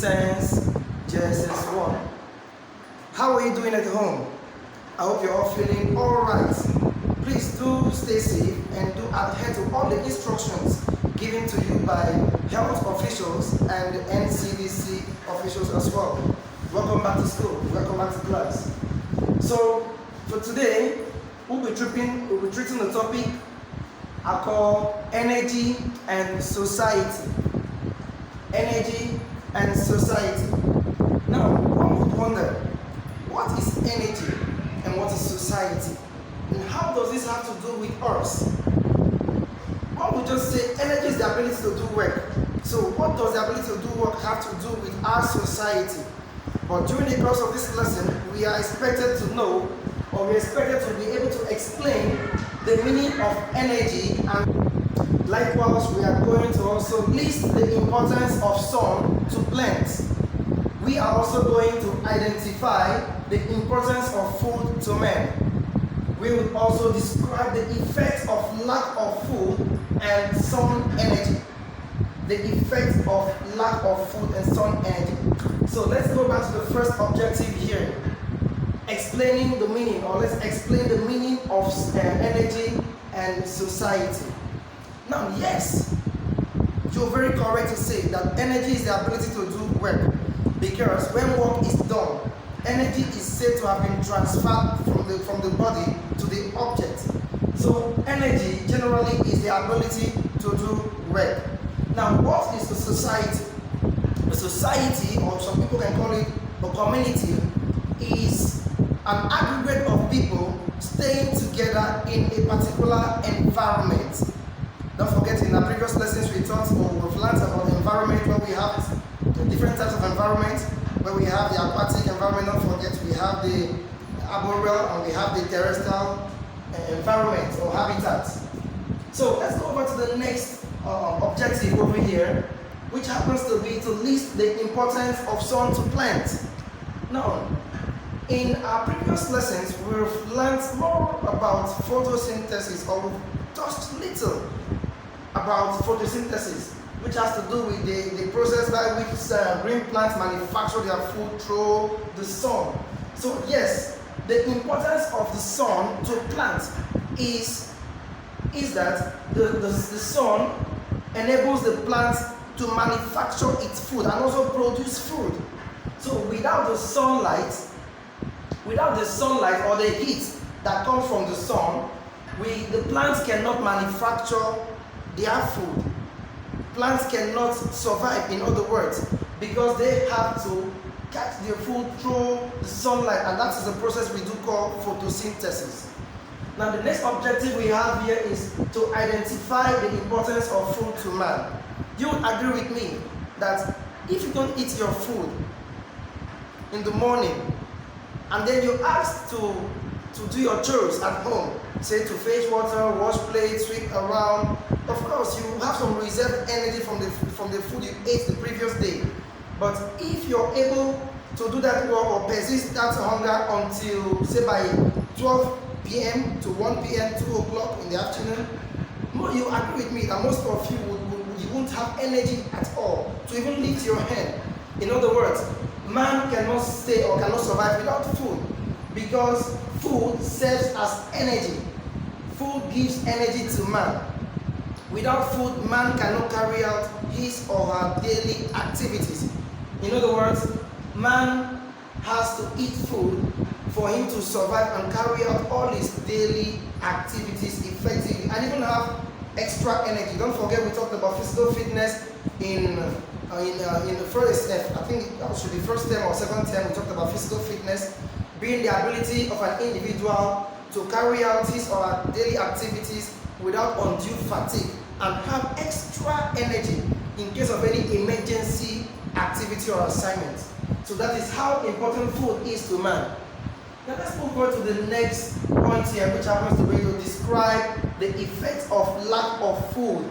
since Jss1. How are you doing at home? I hope you're all feeling alright. Please do stay safe and do adhere to all the instructions given to you by health officials and NCDC officials as well. Welcome back to school. Welcome back to class. So for today, we'll be treating the topic I call energy and society. Energy and society. Now, one would wonder, what is energy and what is society? And how does this have to do with us? One would just say energy is the ability to do work. So what does the ability to do work have to do with our society? But during the course of this lesson, we are expected to know, or we're expected to be able to explain the meaning of energy, and likewise we are going to also list the importance of sun to plants. We are also going to identify the importance of food to men. We will also describe the effects of lack of food and sun energy. The effects of lack of food and sun energy. So let's go back to the first objective here. Explaining the meaning, or let's explain the meaning of energy and society. Now, yes, you're very correct to say that energy is the ability to do work, because when work is done, energy is said to have been transferred from the body to the object. So energy generally is the ability to do work. Now, what is the society? A society, or some people can call it a community, is an aggregate of people staying together in a particular environment. Don't forget, in our previous lessons we taught, or we've learned about the environment, where we have different types of environments, where we have the aquatic environment. Don't forget, we have the arboreal and we have the terrestrial environment or habitat. So let's go over to the next objective over here, which happens to be to list the importance of sun to plants. Now, in our previous lessons, we've learned more about photosynthesis, or we've touched little about photosynthesis, which has to do with the process by which green plants manufacture their food through the sun. So yes, the importance of the sun to plants is that the sun enables the plant to manufacture its food and also produce food. So without the sunlight or the heat that comes from the sun, the plants cannot manufacture their food. Plants cannot survive, in other words, because they have to catch their food through the sunlight, and that is the process we do call photosynthesis. Now, the next objective we have here is to identify the importance of food to man. You would agree with me that if you don't eat your food in the morning, and then you're asked to do your chores at home, say to fetch water, wash plates, sweep around, of course you have some reserved energy from the food you ate the previous day. But if you're able to do that work or persist that hunger until, say, by 12 p.m. to 1 p.m., 2 o'clock in the afternoon, you agree with me that most of you won't have energy at all to even lift your hand. In other words, man cannot stay or cannot survive without food, because food serves as energy. Food gives energy to man. Without food, man cannot carry out his or her daily activities. In other words, man has to eat food for him to survive and carry out all his daily activities effectively, and even have extra energy. Don't forget, we talked about physical fitness in the first, I think that should be first term or second term. We talked about physical fitness being the ability of an individual to carry out his or her daily activities without undue fatigue and have extra energy in case of any emergency activity or assignment. So that is how important food is to man. Now let's move on to the next point here, which happens to be to describe the effects of lack of food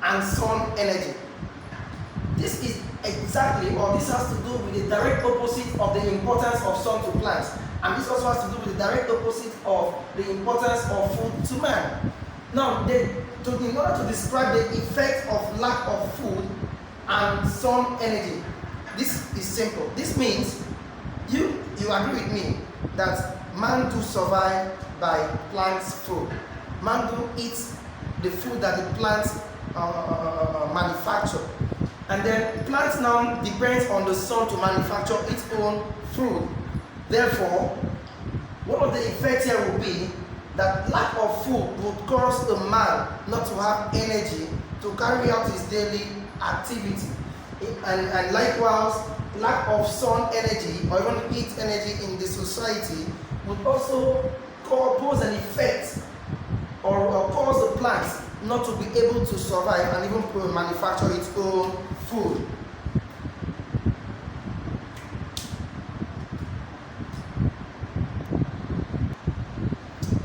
and sun energy. This is exactly, or this has to do with the direct opposite of the importance of sun to plants. And this also has to do with the direct opposite of the importance of food to man. Now, in order to describe the effect of lack of food and sun energy, This is simple. This means you agree with me that man do survive by plants food. Man do eat the food that the plants manufacture. And then plants now depends on the sun to manufacture its own food. Therefore, one of the effects here will be that lack of food would cause a man not to have energy to carry out his daily activity. And likewise, lack of sun energy or even heat energy in the society would also pose an effect or cause the plants not to be able to survive and even manufacture its own food.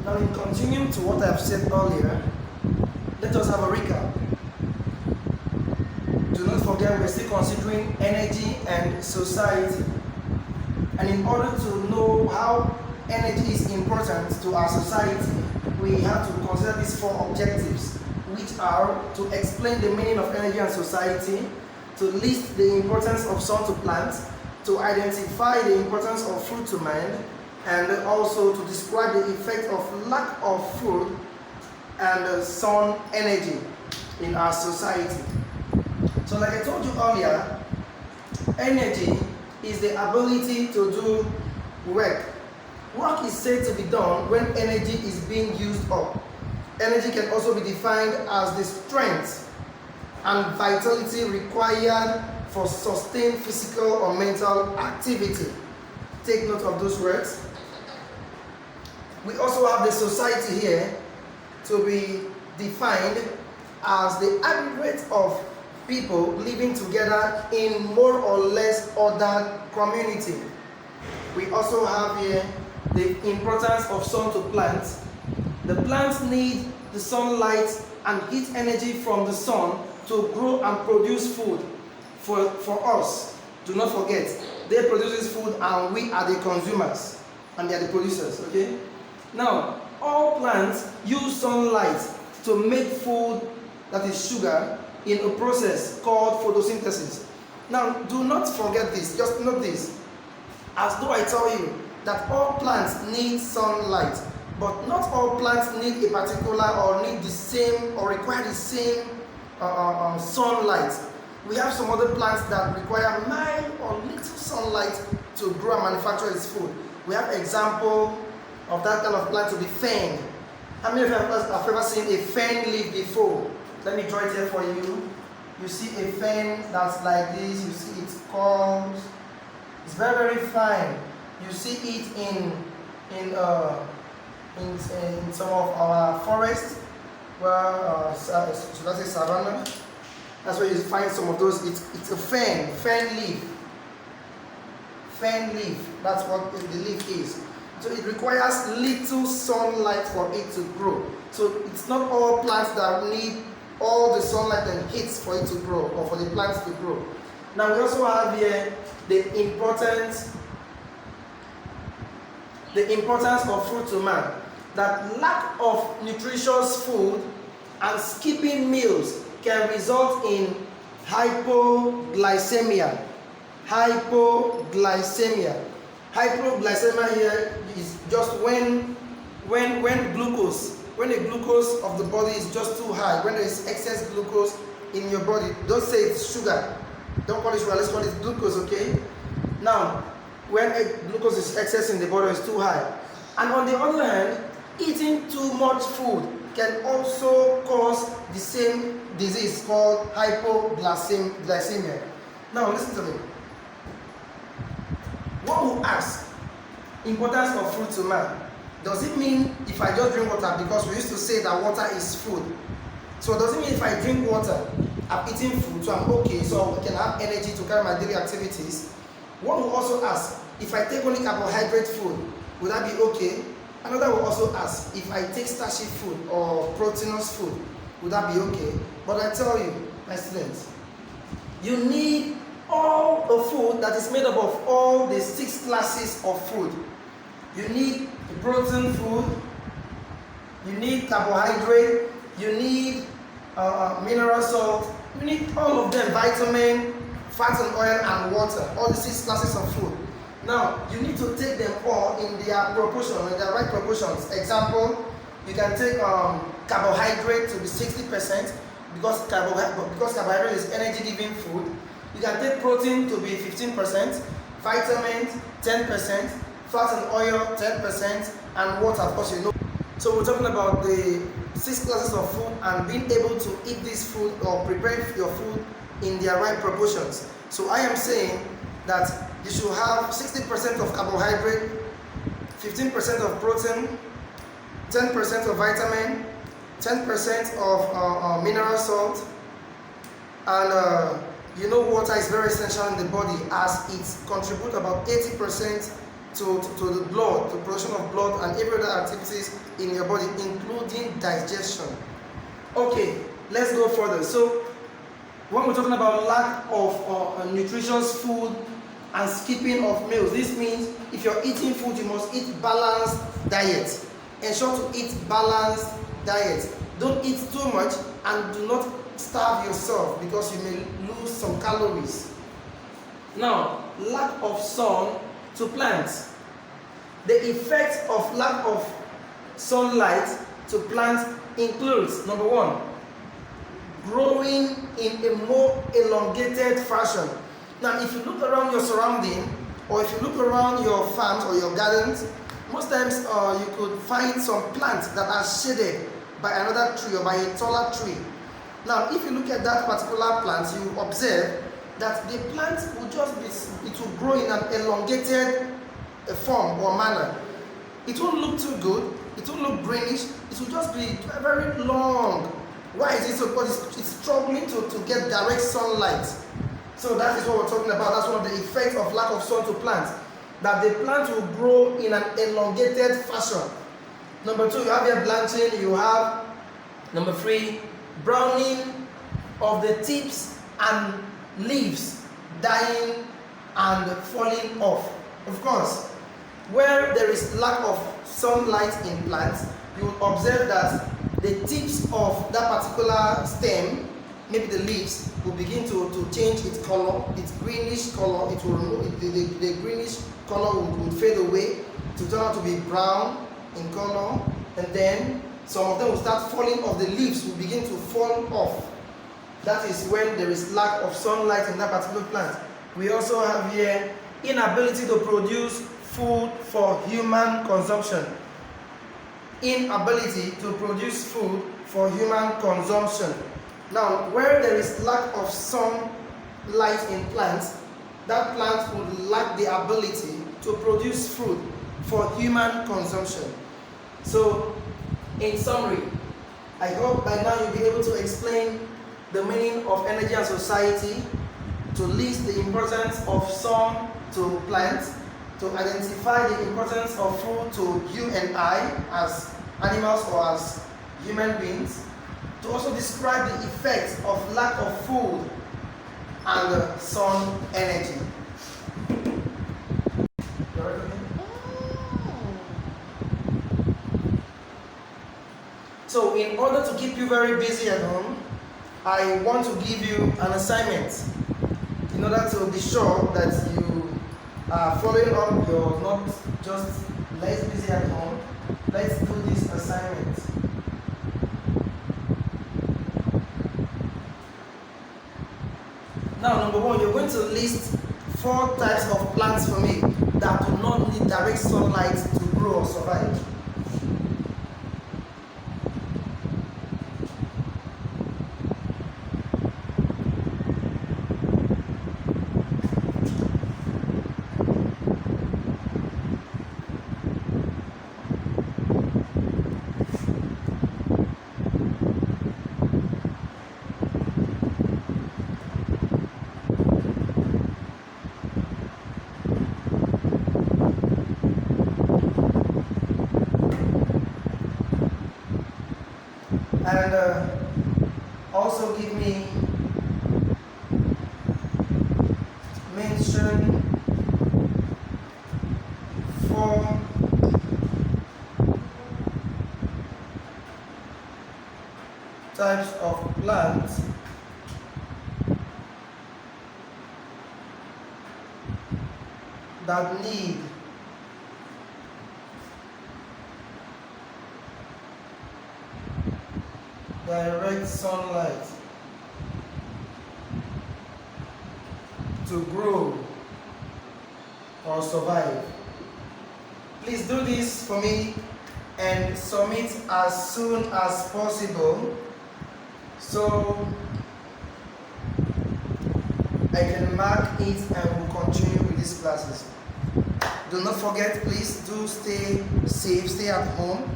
Now, in continuing to what I've said earlier, let us have a recap. Do not forget, we're still considering energy and society. And in order to know how energy is important to our society, we have to consider these 4 objectives, which are to explain the meaning of energy and society, to list the importance of sun to plants, to identify the importance of food to man, and also to describe the effect of lack of food and sun energy in our society. So like I told you earlier, energy is the ability to do work. Work is said to be done when energy is being used up. Energy can also be defined as the strength and vitality required for sustained physical or mental activity. Take note of those words. We also have the society here to be defined as the aggregate of people living together in more or less ordered community. We also have here the importance of sun to plants. The plants need the sunlight and heat energy from the sun to grow and produce food for us. Do not forget, they produce this food and we are the consumers and they are the producers, okay? Now, all plants use sunlight to make food that is sugar in a process called photosynthesis. Now, do not forget this, just note this. As though I tell you that all plants need sunlight, but not all plants need a particular or need the same or require the same sunlight. We have some other plants that require mild or little sunlight to grow and manufacture its food. We have example of that kind of plant to be fern. How many of you have ever seen a fern leaf before? Let me draw it here for you. You see a fern that's like this. You see it comes. It's very, very fine. You see it in some of our forests, where should I say savanna? That's where you find some of those. It's a fern leaf. Fern leaf. That's what the leaf is. So it requires little sunlight for it to grow. So it's not all plants that need all the sunlight and heat for it to grow or for the plants to grow. Now we also have here the importance of food to man. That lack of nutritious food and skipping meals can result in hypoglycemia. Hypoglycemia here is just when the glucose of the body is just too high, when there is excess glucose in your body. Don't say it's sugar. Don't call it sugar, let's call it glucose, okay? Now, when glucose is excess in the body, is too high. And on the other hand, eating too much food can also cause the same disease called hypoglycemia. Now, listen to me. One will ask, importance of food to man. Does it mean if I just drink water, because we used to say that water is food. So does it mean if I drink water, I'm eating food, so I'm okay, so I can have energy to carry my daily activities? One will also ask, if I take only carbohydrate food, would that be okay? Another will also ask, if I take starchy food or proteinous food, would that be okay? But I tell you, my students, you need all the food that is made up of all the 6 classes of food. You need the protein food, you need carbohydrate, you need mineral salt, you need all of them, vitamin, fat and oil and water, all the 6 classes of food. Now, you need to take them all in their proportion, in their right proportions. Example, you can take carbohydrate to be 60% because carbohydrate is energy-giving food. You can take protein to be 15%, vitamins 10%, fat and oil 10%, and water, of course, you know. So we're talking about the 6 classes of food and being able to eat this food or prepare your food in their right proportions. So I am saying that you should have 60% of carbohydrate, 15% of protein, 10% of vitamin, 10% of mineral salt, and you know water is very essential in the body as it contributes about 80% to the blood, to production of blood and every other activities in your body, including digestion. Okay, let's go further. So when we're talking about lack of nutritious food and skipping of meals, this means if you're eating food, you must eat balanced diet. Ensure to eat balanced diet. Don't eat too much and do not starve yourself because you may lose some calories. Now, lack of sun to plants. The effect of lack of sunlight to plants includes, number 1, growing in a more elongated fashion. Now, if you look around your surrounding, or if you look around your farms or your gardens, most times you could find some plants that are shaded by another tree or by a taller tree. Now, if you look at that particular plant, you observe that the plant will just be, it will grow in an elongated form or manner. It won't look too good, it won't look greenish, it will just be very long. Why is it so? Because it's struggling to get direct sunlight. So that is what we're talking about. That's one of the effects of lack of sun to plants. That the plant will grow in an elongated fashion. Number 2, you have here blanching. You have, number 3, browning of the tips and leaves, dying and falling off. Of course, where there is lack of sunlight in plants, you will observe that the tips of that particular stem, maybe the leaves, will begin to change its color, its greenish color. It will remove the greenish color would fade away to turn out to be brown in color, and then some of them will start falling off. The leaves will begin to fall off. That is when there is lack of sunlight in that particular plant. We also have here inability to produce food for human consumption. Inability to produce food for human consumption. Now, where there is lack of sunlight in plants, that plant would lack the ability to produce food for human consumption. So, in summary, I hope by now you'll be able to explain the meaning of energy and society, to list the importance of sun to plants, to identify the importance of food to you and I as animals or as human beings, to also describe the effects of lack of food and sun energy. So in order to keep you very busy at home, I want to give you an assignment in order to be sure that you are following up. You're not just less busy at home. Let's do this assignment. Now, number 1, you're going to list 4 types of plants for me that do not need direct sunlight to grow or survive. And also give me mention 4 types of plants that need direct sunlight to grow or survive. Please do this for me and submit as soon as possible so I can mark it and we'll continue with these classes. Do not forget, please do stay safe, stay at home.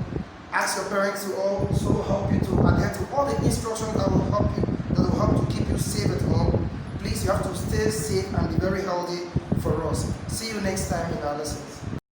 Ask your parents to also help you to adhere to all the instructions that will help to keep you safe at home. Please, you have to stay safe and be very healthy for us. See you next time in our lessons.